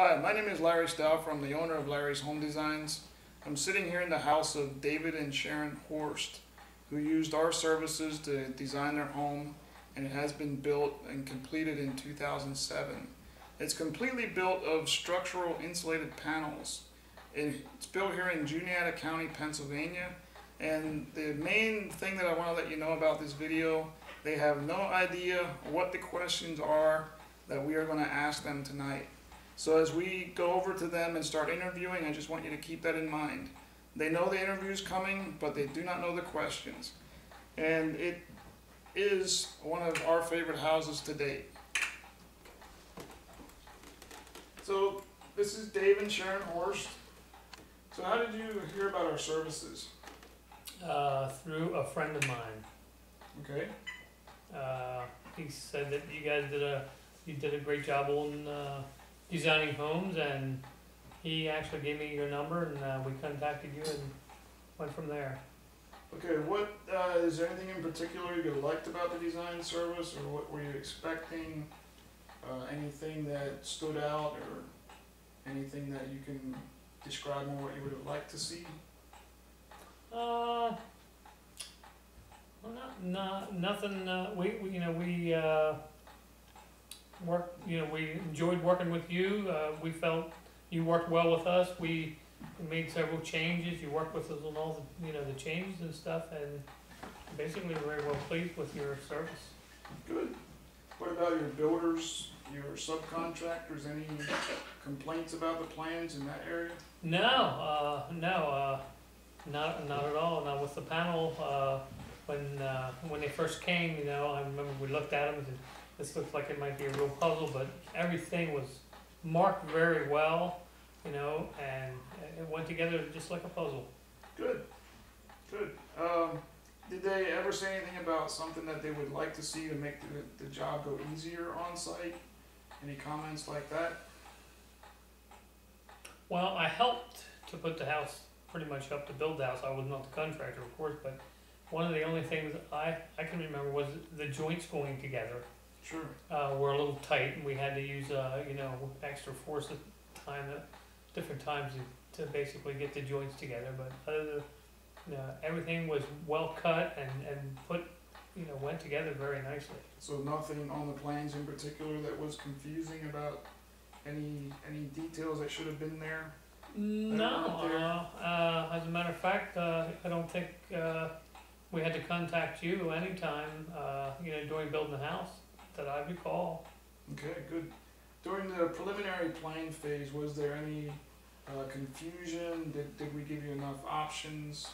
Hi, my name is Larry Stout. I'm the owner of Larry's Home Designs. I'm sitting here in the house of David and Sharon Horst, who used our services to design their home, and it has been built and completed in 2007. It's completely built of structural insulated panels. It's built here in Juniata County, Pennsylvania, and the main thing that I want to let you know about this video, they have no idea what the questions are that we are going to ask them tonight. So as we go over to them and start interviewing, I just want you to keep that in mind. They know the interview is coming, but they do not know the questions. And it is one of our favorite houses to date. So this is Dave and Sharon Horst. So how did you hear about our services? Through a friend of mine. Okay. He said that you guys did a great job on designing homes, and he actually gave me your number, and we contacted you and went from there. Okay, what is there anything in particular you liked about the design service, or what were you expecting? Anything that stood out, or anything that you can describe more what you would have liked to see? Well, nothing. We enjoyed working with you. We felt you worked well with us. We made several changes. You worked with us on all the changes and stuff, and basically we're very well pleased with your service. Good. What about your builders, your subcontractors? Any complaints about the plans in that area? No, not at all. Now with the panel, when they first came, I remember we looked at them and said, this looks like it might be a real puzzle, but everything was marked very well, and it went together just like a puzzle. Good, good. Did they ever say anything about something that they would like to see to make the job go easier on site? Any comments like that? Well, I helped to put the house, pretty much up to build the house. I was not the contractor, of course, but one of the only things I can remember was the joints going together. Sure. Were a little tight, and we had to use extra force at different times to basically get the joints together. But other than everything was well cut and put went together very nicely. So nothing on the plans in particular that was confusing about any details that should have been there? No. As a matter of fact, I don't think we had to contact you anytime during building the house that I recall. Okay, good. During the preliminary plan phase, was there any confusion? Did we give you enough options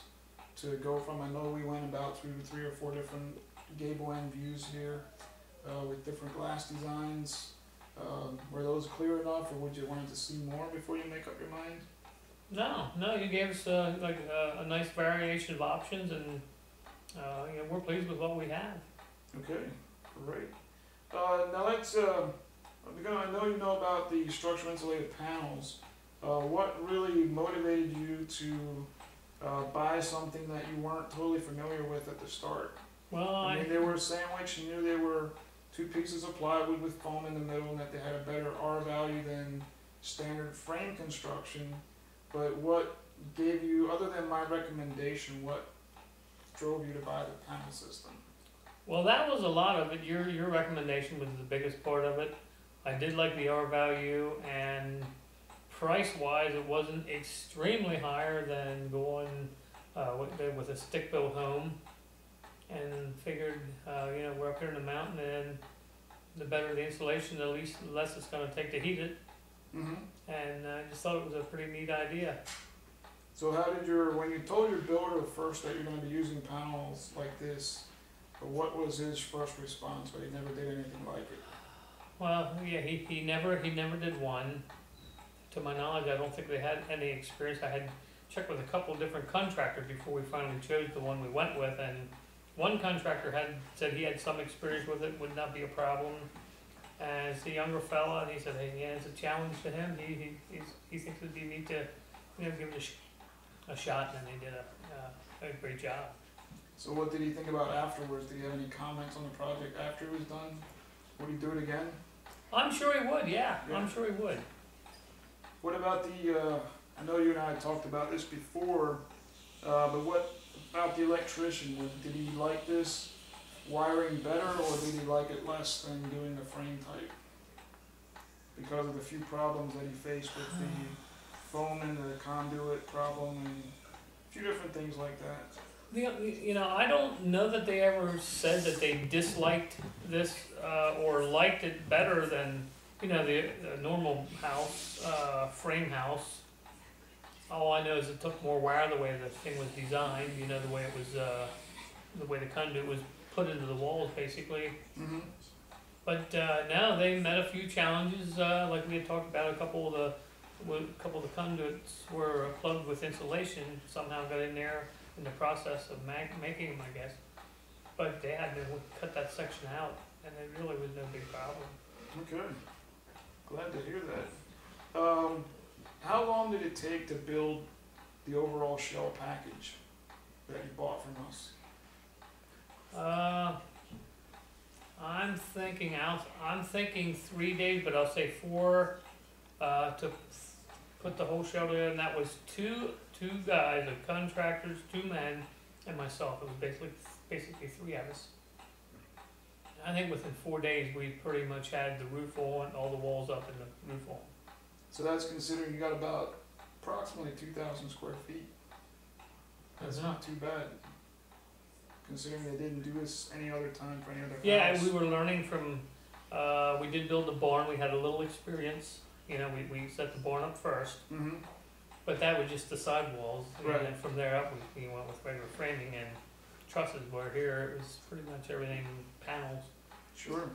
to go from? I know we went about through 3 or 4 different gable end views here with different glass designs. Were those clear enough, or would you want to see more before you make up your mind? No, you gave us a nice variation of options, and we're pleased with what we have. Okay, great. Now let's, I know you know about the structural insulated panels. What really motivated you to buy something that you weren't totally familiar with at the start? Well, I mean, they were sandwiched. You knew they were 2 pieces of plywood with foam in the middle, and that they had a better R value than standard frame construction. But what gave you, other than my recommendation, what drove you to buy the panel system? Well, that was a lot of it. Your recommendation was the biggest part of it. I did like the R value, and price-wise, it wasn't extremely higher than going with a stick-built home. And figured, we're up here in the mountain, and the better the insulation, the less it's going to take to heat it. Mm-hmm. And I just thought it was a pretty neat idea. So how did when you told your builder first that you're going to be using panels like this, what was his first response? But he never did anything like it. Well, yeah, he never did one. To my knowledge, I don't think they had any experience. I had checked with a couple of different contractors before we finally chose the one we went with, and one contractor said he had some experience with it, would not be a problem. And it's a younger fella, and he said, hey, yeah, it's a challenge to him. He thinks it'd be neat to give it a shot, and they did a great job. So what did he think about afterwards? Did he have any comments on the project after it was done? Would he do it again? I'm sure he would, yeah. I'm sure he would. What about I know you and I had talked about this before, but what about the electrician? Did he like this wiring better, or did he like it less than doing the frame type? Because of the few problems that he faced with the foam and the conduit problem and a few different things like that. You know, I don't know that they ever said that they disliked this or liked it better than, you know, the normal house, frame house. All I know is it took more wire the way the thing was designed, you know, the way it was, the way the conduit was put into the walls, basically. Mm-hmm. But no, they met a few challenges, like we had talked about. A couple of the conduits were plugged with insulation. Somehow got in there in the process of making them, I guess. But they had to cut that section out, and it really was no big problem. Okay, glad to hear that. How long did it take to build the overall shell package that you bought from us? I'm thinking 3 days, but I'll say 4 to put the whole shell together, and that was two guys, the contractors, 2 men, and myself. It was basically 3 of us. I think within 4 days we pretty much had the roof on, all the walls up, and the roof on. So that's considering you got about approximately 2,000 square feet. That's not too bad, considering they didn't do this any other time for any other house. Yeah, we were learning from, we did build the barn. We had a little experience. You know, we set the barn up first, Mm-hmm. but that was just the sidewalls. Right. And then from there up, we went with regular framing and trusses. Where here it was pretty much everything panels. Sure.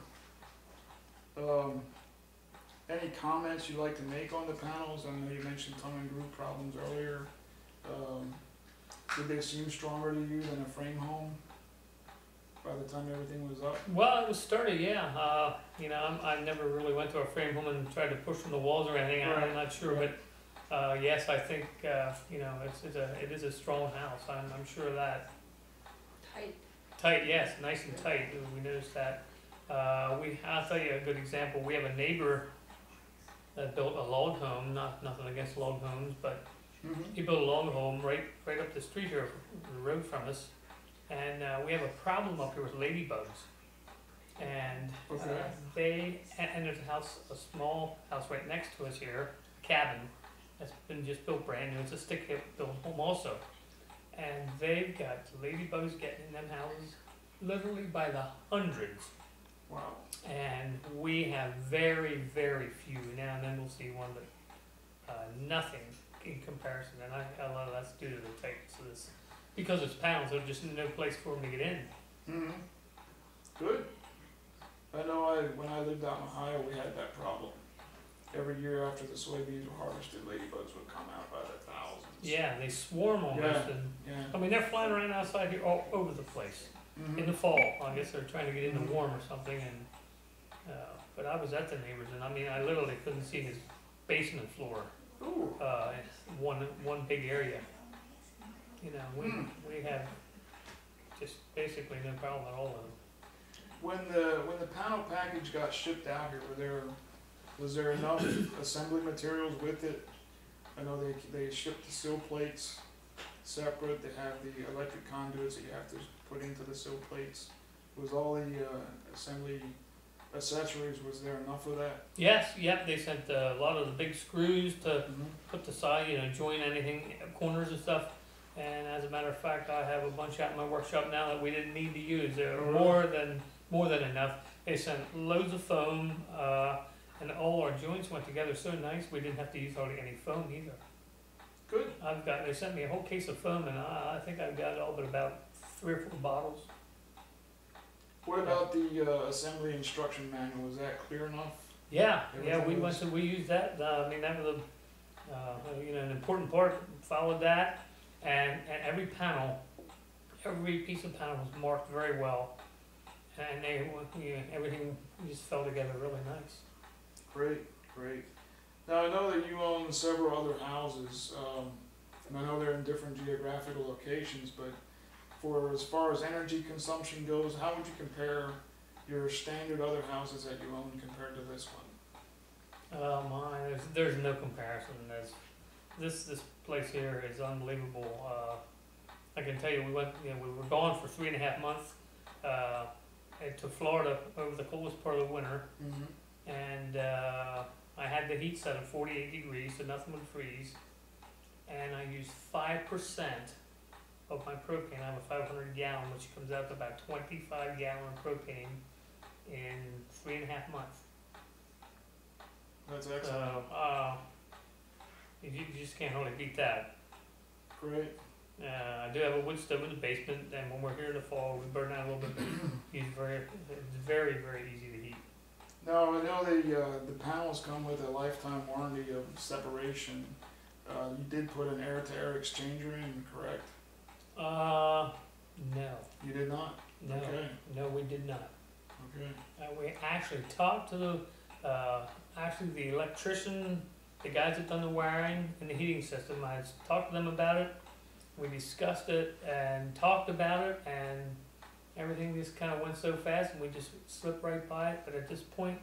Any comments you'd like to make on the panels? I know you mentioned tongue and groove problems earlier. Did they seem stronger to you than a frame home by the time everything was up? Well, it was sturdy, yeah. You know, I never really went to a frame home and tried to push from the walls or anything. Right. I'm not sure, but yes, I think you know, it is a strong house. I'm sure of that. Tight, yes, nice and tight. We noticed that. I'll tell you a good example. We have a neighbor that built a log home. Nothing against log homes, but Mm-hmm. he built a log home right up the street here, the road from us. And we have a problem up here with ladybugs. And Okay. and there's a small house right next to us here, a cabin that's been just built brand new. It's a stick-built home also. And they've got ladybugs getting in them houses literally by the hundreds. Wow. And we have very, very few. Now and then we'll see one, but nothing in comparison. And a lot of that's due to the tightness of this. Because it's panels, there's just no place for them to get in. Mm-hmm. Good. I know when I lived out in Ohio, we had that problem. Every year after the soybeans were harvested, ladybugs would come out by the thousands. Yeah, they swarm almost. Yeah. And Yeah. I mean, they're flying around outside here all over the place. Mm-hmm. In the fall, I guess they're trying to get in the warm or something. And but I was at the neighbors, and I mean, I literally couldn't see his basement floor. Ooh. One big area. You know, we have just basically no problem at all with them. When the panel package got shipped out here, was there enough assembly materials with it? I know they shipped the sill plates separate. They have the electric conduits that you have to put into the sill plates. Was all the assembly accessories, was there enough of that? Yes, yep. They sent a lot of the big screws to put the side, you know, join anything, corners and stuff. And as a matter of fact, I have a bunch out in my workshop now that we didn't need to use. There were more than enough. They sent loads of foam, and all our joints went together so nice we didn't have to use hardly any foam either. Good. They sent me a whole case of foam, and I think I've got all but about 3 or 4 bottles. What about the assembly instruction manual? Was that clear enough? Yeah, we used that. I mean, that was you know, an important part. Followed that, and every piece of panel was marked very well, and everything just fell together really nice. Great. Now I know that you own several other houses, and I know they're in different geographical locations, but as far as energy consumption goes, how would you compare your standard other houses that you own compared to this one? Oh my, there's no comparison. This place here is unbelievable. I can tell you, we were gone for 3.5 months to Florida over the coldest part of the winter, and I had the heat set at 48 degrees, so nothing would freeze, and I used 5% of my propane. I have a 500 gallon, which comes out to about 25 gallon propane in 3.5 months. That's excellent. So, you just can't really beat that. Great. I do have a wood stove in the basement, and when we're here in the fall, we burn out a little bit. It's very, very easy to heat. Now, I know the panels come with a lifetime warranty of separation. You did put an air-to-air exchanger in, correct? No. You did not? No. Okay. No, we did not. Okay. We actually talked to the electrician, the guys that done the wiring and the heating system. I talked to them about it. We discussed it and talked about it, and everything just kind of went so fast, and we just slipped right by it. But at this point,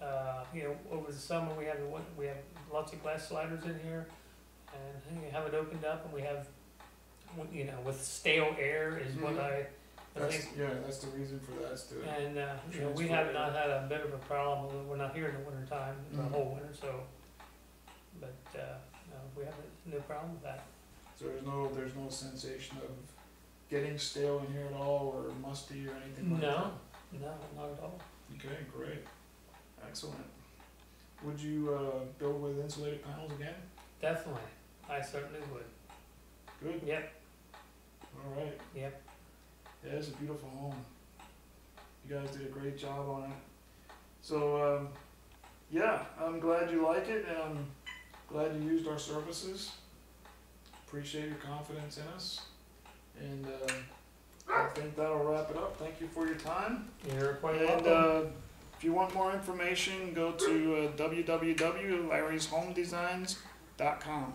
over the summer we have lots of glass sliders in here, and we have it opened up, and we have, with stale air is what I think. Yeah, that's the reason for that. And we have not had a bit of a problem. We're not here in the winter time, the whole winter, so. But we have no problem with that. So there's no sensation of getting stale in here at all, or musty, or anything like that? No, not at all. Okay, great. Excellent. Would you build with insulated panels again? Definitely. I certainly would. Good. Yep. All right. Yep. Yeah, it's a beautiful home. You guys did a great job on it. So, yeah, I'm glad you like it, and I'm glad you used our services. Appreciate your confidence in us, and I think that'll wrap it up. Thank you for your time. You're quite welcome. welcome. If you want more information, go to www.larryshomedesigns.com.